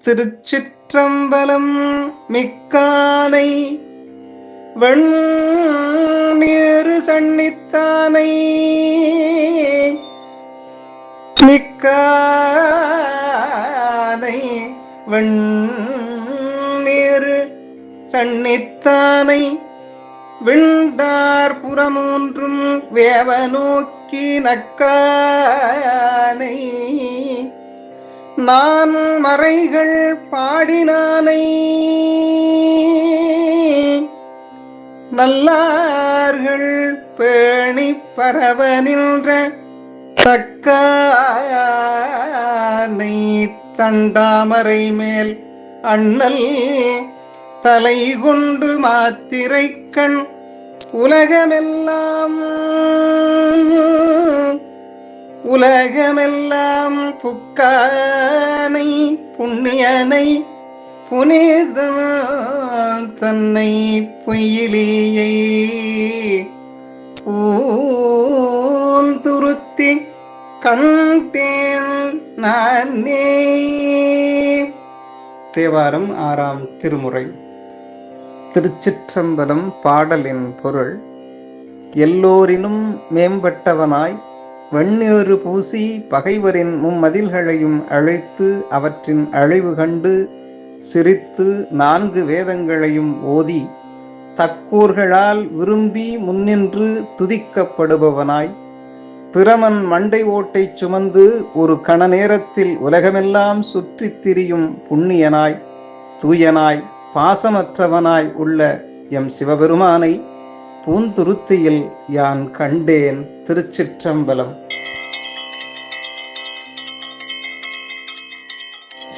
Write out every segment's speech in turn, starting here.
திருச்சிற்றம்பலம். மிக்கானை வெண்ணீறு சன்னித்தானை மிக்கானை வெண்ணீறு சன்னித்தானை விண்டார் புறமூன்றும் வேவ நோக்கி நக்கானை நான் மறைகள் பாடினானை நல்லார்கள் பேணி பரவ நின்ற தக்கானை தண்டாமரை மேல் அண்ணல் தலை கொண்டு மாத்திரை கண் உலகமெல்லாம் புக்கானை புண்ணியனை புனித தன்னை பொய்யிலேயை பூந்துருத்தி கண்டேன் நானே. தேவாரம் 6ஆம் திருமுறை. திருச்சிற்றம்பலம். பாடலின் பொருள்: எல்லோரினும் மேம்பட்டவனாய் வெண்ணீறு பூசி பகைவரின் மும்மதில்களையும் அழித்து அவற்றின் அழிவு கண்டு சிரித்து 4 வேதங்களையும் ஓதி தக்கூர்களால் விரும்பி முன்னின்று துதிக்கப்படுபவனாய் பிரமன் மண்டை ஓட்டை சுமந்து ஒரு கண நேரத்தில் உலகமெல்லாம் சுற்றித் திரியும் புண்ணியனாய் தூயனாய் பாசமற்றவனாய் உள்ள எம் சிவபெருமானை பூந்துருத்தியில் யான் கண்டேன். திருச்சிற்றம்பலம்.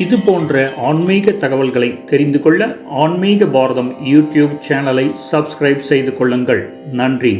இது போன்ற ஆன்மீக தகவல்களை தெரிந்து கொள்ள ஆன்மீக பாரதம் யூடியூப் சேனலை சப்ஸ்கிரைப் செய்து கொள்ளுங்கள். நன்றி.